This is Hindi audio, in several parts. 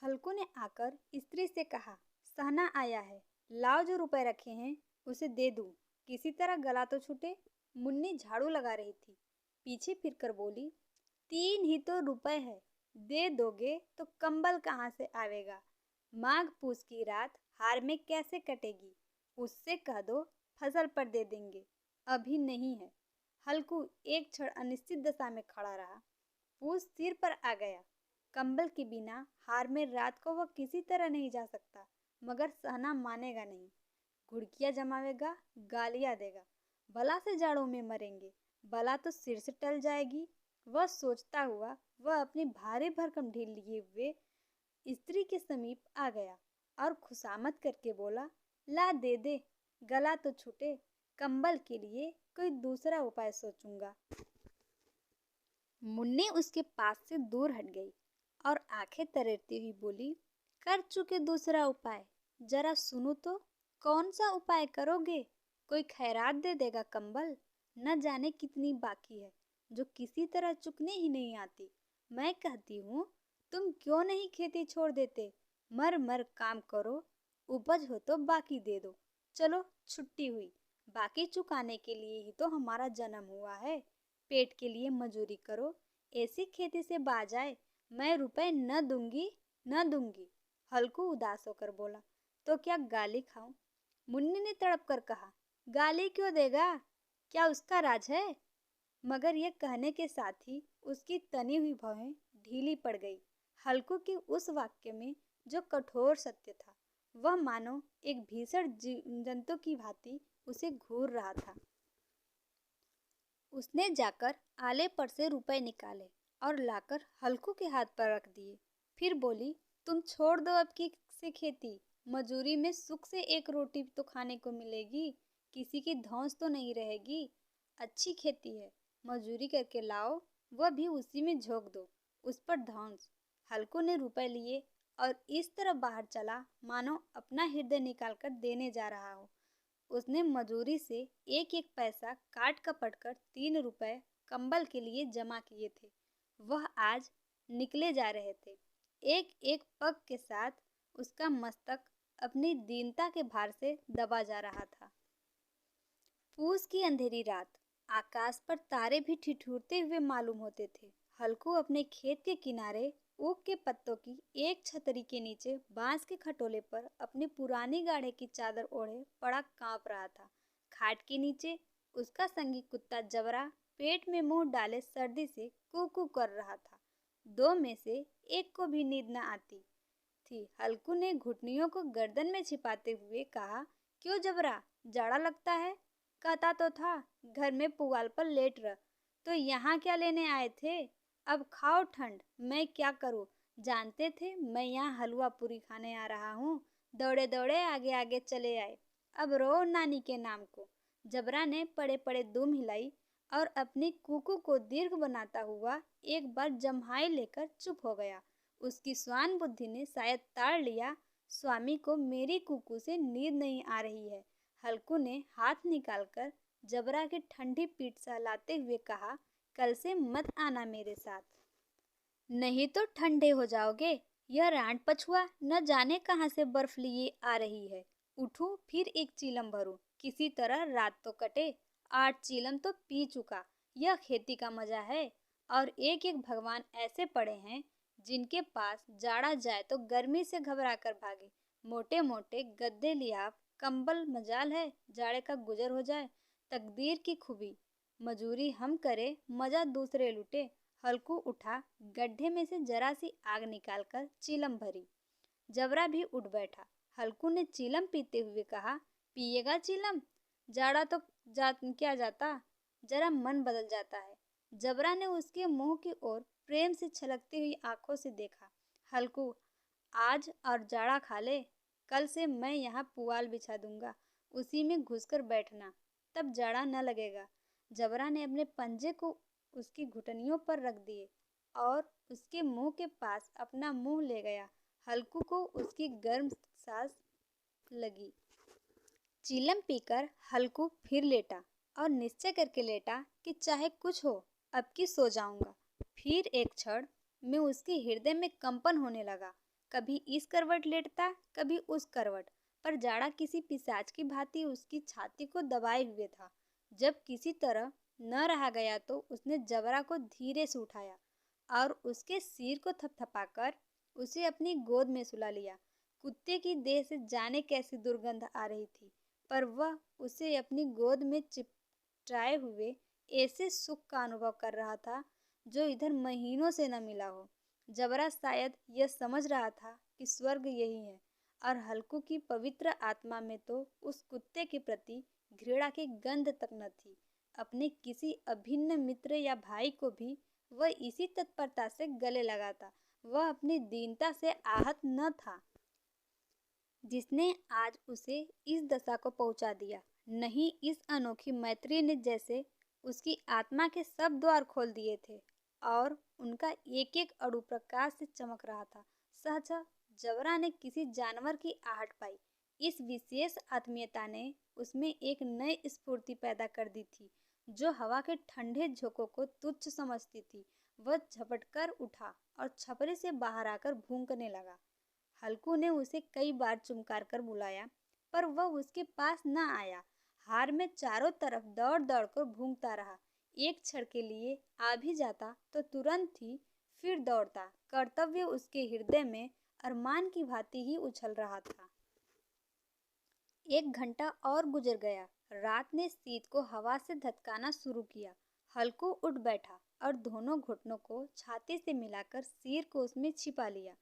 हल्कू ने आकर स्त्री से कहा, सहना आया है, लाओ जो रुपए रखे हैं उसे दे दूं, किसी तरह गला तो छूटे। मुन्नी झाड़ू लगा रही थी, पीछे फिरकर बोली, 3 ही तो रुपए है, दे दोगे तो कंबल कहाँ से आवेगा? माघ पूस की रात हार में कैसे कटेगी? उससे कह दो फसल पर दे देंगे, अभी नहीं है। हल्कू एक क्षण अनिश्चित दशा में खड़ा रहा। पूस सिर पर आ गया। कंबल के बिना हार में रात को वह किसी तरह नहीं जा सकता, मगर सहना मानेगा नहीं। घुड़कियां जमावेगा, गालियां देगा, भला से जाड़ों में मरेंगे, भला तो सिर से टल जाएगी। वह सोचता हुआ वह अपनी भारी भरकम ढील लिए हुए स्त्री के समीप आ गया और खुशामद करके बोला, ला दे दे, गला तो छूटे, कंबल के लिए कोई दूसरा उपाय सोचूंगा। मुन्नी उसके पास से दूर हट गई और आंखें तरेरती हुई बोली, कर चुके दूसरा उपाय, जरा सुनो तो, कौन सा उपाय करोगे? कोई खैरात दे देगा कंबल, न जाने कितनी बाकी है जो किसी तरह चुकने ही नहीं आती। मैं कहती हूँ तुम क्यों नहीं खेती छोड़ देते, मर मर काम करो, उपज हो तो बाकी दे दो। चलो छुट्टी हुई, बाकी चुकाने के लिए ही तो हमारा जन्म हुआ है। पेट के लिए मजूरी करो, ऐसी खेती से बाज आए, मैं रुपए न दूंगी, न दूंगी। हल्कू उदास होकर बोला, तो क्या गाली खाऊं? मुन्नी ने तड़प कर कहा, गाली क्यों देगा, क्या उसका राज है? मगर यह कहने के साथ ही उसकी तनी हुई भवें ढीली पड़ गई। हल्कू के उस वाक्य में जो कठोर सत्य था, वह मानो एक भीषण जंतु की भांति उसे घूर रहा था। उसने जाकर आले पर से रुपए निकाले और लाकर हल्कू के हाथ पर रख दिए। फिर बोली, तुम छोड़ दो अब की से खेती, मजूरी में सुख से एक रोटी तो खाने को मिलेगी, किसी की धौंस तो नहीं रहेगी। अच्छी खेती है, मजूरी करके लाओ, वह भी उसी में झोंक दो, उस पर धौंस। हल्कू ने रुपए लिए और इस तरह बाहर चला मानो अपना हृदय निकाल कर देने जा रहा हो। उसने मजूरी से एक एक पैसा काट कपट कर 3 रुपए कंबल के लिए जमा किए थे। वह आज निकले जा रहे थे। एक एक पग के साथ उसका मस्तक अपनी दीनता के भार से दबा जा रहा था। पूस की अंधेरी रात, आकाश पर तारे भी ठिठुरते हुए मालूम होते थे। हल्कू अपने खेत के किनारे ऊख के पत्तों की एक छतरी के नीचे बांस के खटोले पर अपनी पुरानी गाढ़े की चादर ओढ़े पड़ा कांप रहा था। खाट के नीचे उसका संगी कुत्ता जबरा पेट में मुंह डाले सर्दी से कू कर रहा था। 2 में से एक को भी नींद न आती थी। हल्कू ने घुटनियों को गर्दन में छिपाते हुए कहा, क्यों जबरा, जाड़ा लगता है? कहता तो था घर में पुआल पर लेट रह, तो यहाँ क्या लेने आए थे? अब खाओ ठंड, मैं क्या करूँ? जानते थे मैं यहाँ हलवा पूरी खाने आ रहा हूँ, दौड़े दौड़े आगे आगे चले आए, अब रो नानी के नाम को। जबरा ने पड़े पड़े दुम हिलाई और अपनी कुकू को दीर्घ बनाता हुआ एक बार जम्हाई लेकर चुप हो गया। उसकी स्वान बुद्धि ने शायद ताड़ लिया, स्वामी को मेरी कुकू से नींद नहीं आ रही है। हल्कू ने हाथ निकालकर जबरा की ठंडी पीठ सहलाते हुए कहा, कल से मत आना मेरे साथ, नहीं तो ठंडे हो जाओगे। यह रांड पछुआ न जाने कहाँ से बर्फ लिए आ रही है। उठूं फिर एक चीलम भरूं, किसी तरह रात तो कटे। 8 चीलम तो पी चुका, यह खेती का मजा है। और एक एक भगवान ऐसे पड़े हैं जिनके पास जाड़ा जाए तो गर्मी से घबरा कर भागे। मोटे मोटे गद्दे लिहाफ कंबल मजाल है जाड़े का गुजर हो जाए, तकदीर की खूबी, मजूरी हम करे मजा दूसरे लुटे। हल्कू उठा, गड्ढे में से जरा सी आग निकालकर चीलम भरी। जबरा भी उठ बैठा। हल्कू ने चीलम पीते हुए कहा, पिएगा चीलम? जाड़ा तो क्या जाता, जरा मन बदल जाता है। जबरा ने उसके मुंह की ओर प्रेम से छलकती हुई आंखों से देखा। हल्कू, आज और जाड़ा खा ले, कल से मैं यहाँ पुआल बिछा दूंगा, उसी में घुसकर बैठना, तब जाड़ा न लगेगा। जबरा ने अपने पंजे को उसकी घुटनियों पर रख दिए और उसके मुंह के पास अपना मुंह ले गया। हल्कू को उसकी गर्म सांस लगी। चीलम पीकर हल्कू फिर लेटा और निश्चय करके लेटा कि चाहे कुछ हो अब की सो जाऊंगा। फिर एक क्षण में उसके हृदय में कंपन होने लगा। कभी इस करवट लेटता, कभी उस करवट, पर जाड़ा किसी पिशाच की भांति उसकी छाती को दबाए हुए था। जब किसी तरह न रहा गया तो उसने जबरा को धीरे से उठाया और उसके सिर को थपथपाकर उसे अपनी गोद में सुला लिया। कुत्ते की देह से जाने कैसी दुर्गंध आ रही थी, पर वह उसे अपनी गोद में चिपटाए हुए ऐसे सुख का अनुभव कर रहा था जो इधर महीनों से न मिला हो। जबरा शायद यह समझ रहा था कि स्वर्ग यही है, और हल्कू की पवित्र आत्मा में तो उस कुत्ते के प्रति घृणा की गंध तक न थी। अपने किसी अभिन्न मित्र या भाई को भी वह इसी तत्परता से गले लगाता। वह अपनी दीनता से आहत न था जिसने आज उसे इस दशा को पहुंचा दिया। नहीं, इस अनोखी मैत्री ने जैसे उसकी आत्मा के सब द्वार खोल दिए थे और उनका एक एक अणु प्रकाश से चमक रहा था। सहसा जबरा ने किसी जानवर की आहट पाई। इस विशेष आत्मीयता ने उसमें एक नई स्फूर्ति पैदा कर दी थी जो हवा के ठंडे झोंकों को तुच्छ समझती थी। वह झपटकर उठा और छपरे से बाहर आकर भूंकने लगा। हल्कू ने उसे कई बार चुमकार कर बुलाया, पर वह उसके पास न आया। हार में चारों तरफ दौड़ दौड़ कर भूंकता रहा। एक क्षण के लिए आ भी जाता तो तुरंत ही फिर दौड़ता। कर्तव्य उसके हृदय में अरमान की भांति ही उछल रहा था। 1 घंटा और गुजर गया। रात ने शीत को हवा से धतकाना शुरू किया। हल्कू उठ बैठा और दोनों घुटनों को छाती से मिलाकर सिर को उसमें छिपा लिया।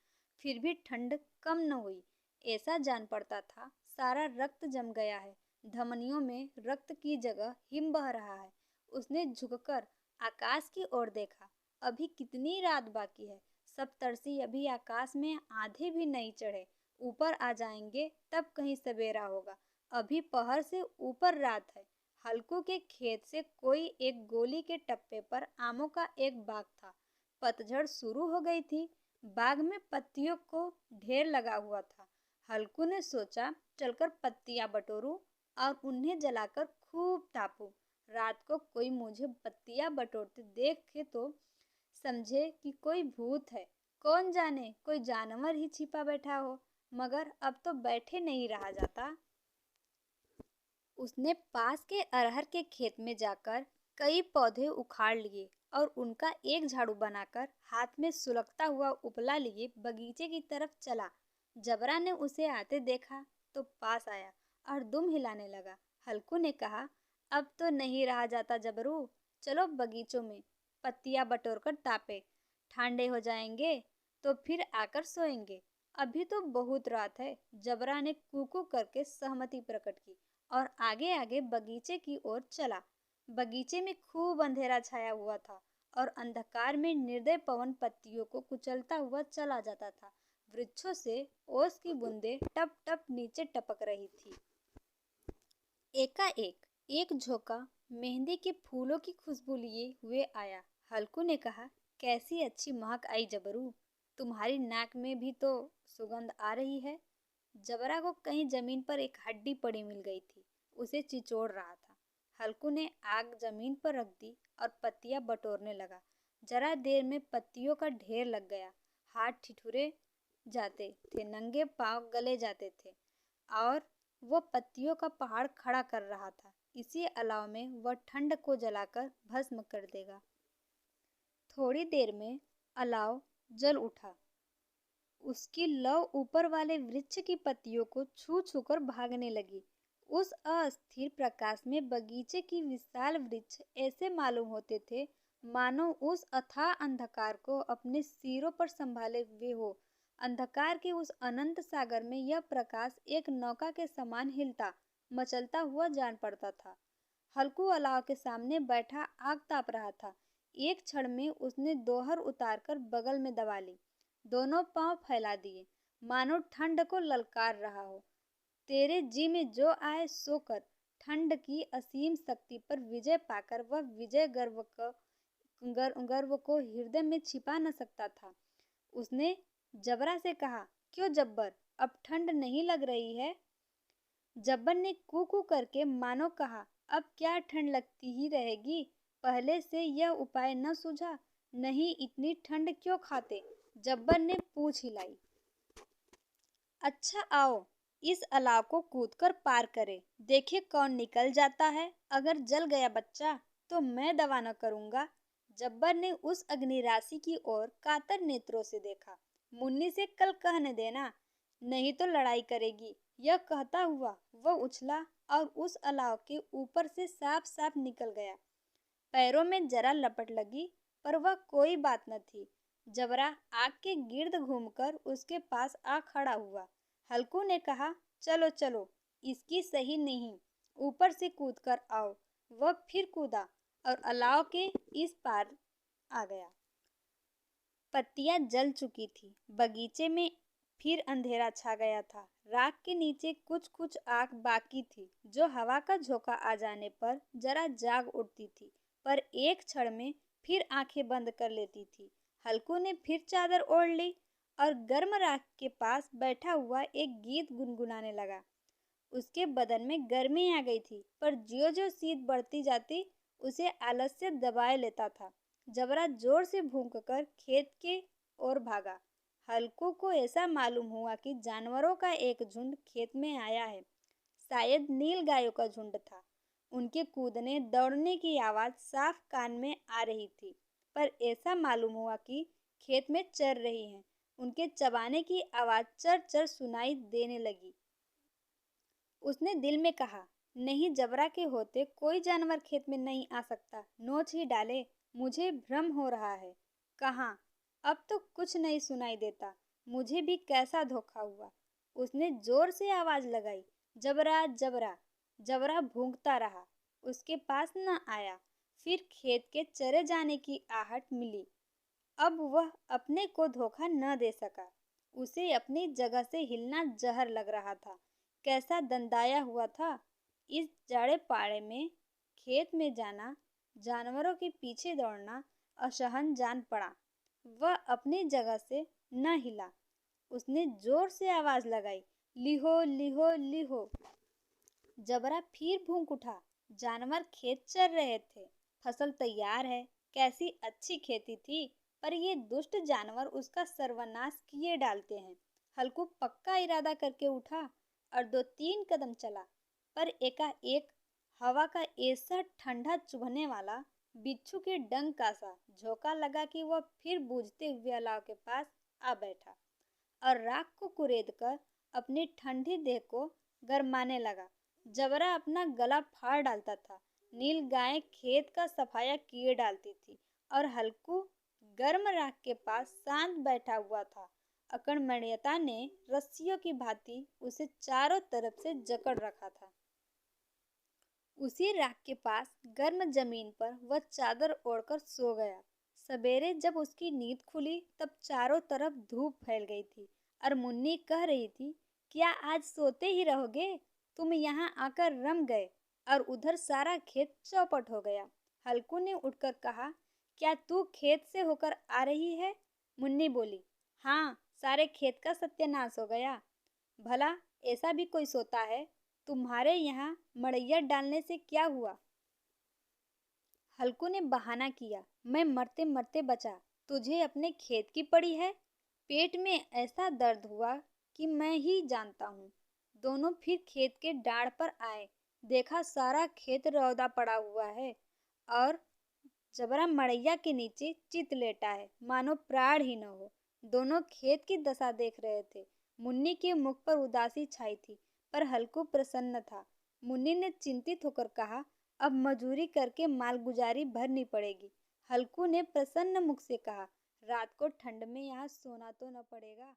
फिर भी ठंड कम न हुई। ऐसा जान पड़ता था सारा रक्त जम गया है। धमनियों में रक्त की जगह हिम बह रहा है। उसने झुककर आकाश की ओर देखा। अभी कितनी रात बाकी है। सप्तर्षि अभी आकाश में आधे भी नहीं चढ़े। ऊपर आ जाएंगे तब कहीं सवेरा होगा। अभी पहर से ऊपर रात है। हल्कू के खेत से कोई एक गोली के टप्पे पर आमों का एक बाग था। पतझड़ शुरू हो गई थी। बाग में पत्तियों को ढेर लगा हुआ था। हल्कू ने सोचा चलकर पत्तियां बटोरूं और उन्हें जलाकर खूब तापूं। रात को कोई मुझे पत्तियां बटोरते देखे तो समझे कि कोई भूत है। कौन जाने कोई जानवर ही छिपा बैठा हो। मगर अब तो बैठे नहीं रहा जाता। उसने पास के अरहर के खेत में जाकर कई पौधे उखाड़ लिए और उनका एक झाड़ू बनाकर हाथ में सुलगता हुआ उपला लिए बगीचे की तरफ चला। जबरा ने उसे आते देखा तो पास आया और दुम हिलाने लगा। हल्कू ने कहा, अब तो नहीं रहा जाता जबरू, चलो बगीचों में पत्तियां बटोर कर तापे। ठंडे हो जाएंगे तो फिर आकर सोएंगे। अभी तो बहुत रात है। जबरा ने कूकू करके सहमति प्रकट की और आगे आगे बगीचे की ओर चला। बगीचे में खूब अंधेरा छाया हुआ था और अंधकार में निर्दय पवन पत्तियों को कुचलता हुआ चला जाता था। वृक्षों से ओस की बूंदें टप टप नीचे टपक रही थी। एकाएक एक झोंका मेहंदी के फूलों की खुशबू लिए हुए आया। हल्कू ने कहा, कैसी अच्छी महक आई जबरू, तुम्हारी नाक में भी तो सुगंध आ रही है। जबरा को कहीं जमीन पर एक हड्डी पड़ी मिल गई थी। उसे चिचोड़ रहा था। हल्कू ने आग जमीन पर रख दी और पत्तियां बटोरने लगा। जरा देर में पत्तियों का ढेर लग गया। हाथ ठिठुरे जाते थे, नंगे पांव गले जाते थे और वो पत्तियों का पहाड़ खड़ा कर रहा था। इसी अलाव में वह ठंड को जलाकर भस्म कर देगा। थोड़ी देर में अलाव जल उठा। उसकी लौ ऊपर वाले वृक्ष की पत्तियों को छू छू कर भागने लगी। उस अस्थिर प्रकाश में बगीचे की विशाल वृक्ष ऐसे मालूम होते थे मानो उस अथाह अंधकार को अपने सिरों पर संभाले हुए हो। अंधकार के उस अनंत सागर में यह प्रकाश एक नौका के समान हिलता मचलता हुआ जान पड़ता था। हल्कू अलाव के सामने बैठा आग ताप रहा था। एक क्षण में उसने दोहर उतारकर बगल में दबा ली। दोनों पांव फैला दिए मानो ठंड को ललकार रहा हो। तेरे जी में जो आए सो कर। ठंड की असीम शक्ति पर विजय पाकर वह विजय गर्व को हृदय में छिपा न सकता था। उसने जबरा से कहा, क्यों जब्बर, अब ठंड नहीं लग रही है? जब्बर ने कू कू करके मानो कहा, अब क्या ठंड लगती ही रहेगी। पहले से यह उपाय न सूझा? नहीं, इतनी ठंड क्यों खाते? जब्बर ने पूंछ हिलाई। अच्छा आओ, इस अलाव को कूदकर पार करें, देखे कौन निकल जाता है। अगर जल गया बच्चा तो मैं दवा न करूंगा। जब्बर ने उस अग्नि राशि की ओर कातर नेत्रों से देखा। मुन्नी से कल कहने देना, नहीं तो लड़ाई करेगी। यह कहता हुआ वह उछला और उस अलाव के ऊपर से साफ साफ निकल गया। पैरों में जरा लपट लगी, पर वह कोई बात न थी। जबरा आग के गिर्द घूमकर उसके पास आ खड़ा हुआ। हल्कू ने कहा, चलो चलो, इसकी सही नहीं, ऊपर से कूद कर आओ। वह फिर कूदा और अलाव के इस पार आ गया। पत्तियां जल चुकी थी। बगीचे में फिर अंधेरा छा गया था। राख के नीचे कुछ कुछ आग बाकी थी, जो हवा का झोंका आ जाने पर जरा जाग उठती थी, पर एक क्षण में फिर आंखें बंद कर लेती थी। हल्कू ने फिर चादर ओढ़ ली और गर्म राख के पास बैठा हुआ एक गीत गुनगुनाने लगा। उसके बदन में गर्मी आ गई थी, पर ज्यों ज्यों शीत बढ़ती जाती उसे आलस्य दबाए लेता था। जबरा जोर से भूंककर खेत के ओर भागा। हल्कू को ऐसा मालूम हुआ कि जानवरों का एक झुंड खेत में आया है। शायद नील गायों का झुंड था। उनके कूदने दौड़ने की आवाज साफ कान में आ रही थी, पर ऐसा मालूम हुआ कि खेत में चर रही हैं। उनके चबाने की आवाज चर चर सुनाई देने लगी। उसने दिल में कहा, नहीं, जबरा के होते कोई जानवर खेत में नहीं आ सकता। नोच ही डाले, मुझे भ्रम हो रहा है। कहाँ, अब तो कुछ नहीं सुनाई देता। मुझे भी कैसा धोखा हुआ। उसने जोर से आवाज लगाई, जबरा जबरा। जबरा भूंकता रहा, उसके पास न आया। फिर खेत के चरे जाने की आहट मिली। अब वह अपने को धोखा न दे सका। उसे अपनी जगह से हिलना जहर लग रहा था। कैसा दंदाया हुआ था। इस जाड़े पाड़े में खेत में जाना, जानवरों के पीछे दौड़ना असहन जान पड़ा। वह अपनी जगह से न हिला। उसने जोर से आवाज लगाई, लिहो लिहो लिहो। जबरा फिर भूंक उठा। जानवर खेत चर रहे थे। फसल तैयार है। कैसी अच्छी खेती थी, पर ये दुष्ट जानवर उसका सर्वनाश किए डालते हैं। हल्कू पक्का इरादा करके उठा और 2-3 कदम चला, पर एकाएक हवा का ऐसा ठंडा चुभने वाला, बिच्छू के डंक का सा झोंका लगा कि वह फिर बूझते हुए अलाव के पास आ बैठा और राख को कुरेद कर अपनी ठंडी देह को गरमाने लगा। जबरा अपना गला फाड़ डालता था। नील गाय खेत का सफाया किए डालती थी और हल्कू गर्म राख के पास शांत बैठा हुआ था। अकड़मण्यता ने रस्सियों की भांति उसे चारों तरफ से जकड़ रखा था। उसी राख के पास गर्म जमीन पर वह चादर ओढ़कर सो गया। सवेरे जब उसकी नींद खुली तब चारों तरफ धूप फैल गई थी और मुन्नी कह रही थी, क्या आज सोते ही रहोगे? तुम यहाँ आकर रम गए और उधर सारा खेत चौपट हो गया। हल्कू ने उठकर कहा, क्या तू खेत से होकर आ रही है? मुन्नी बोली, हाँ, सारे खेत का सत्यानाश हो गया। भला ऐसा भी कोई सोता है? तुम्हारे यहाँ मड़ैया डालने से क्या हुआ? हल्कू ने बहाना किया, मैं मरते मरते बचा, तुझे अपने खेत की पड़ी है। पेट में ऐसा दर्द हुआ कि मैं ही जानता हूँ। दोनों फिर खेत के डाढ़ पर आए। देखा सारा खेत रौदा पड़ा हुआ है और जबरा मड़ैया के नीचे चित लेटा है, मानो प्राण ही न हो। दोनों खेत की दशा देख रहे थे। मुन्नी के मुख पर उदासी छाई थी, पर हल्कू प्रसन्न था। मुन्नी ने चिंतित होकर कहा, अब मजूरी करके मालगुजारी भरनी पड़ेगी। हल्कू ने प्रसन्न मुख से कहा, रात को ठंड में यहाँ सोना तो न पड़ेगा।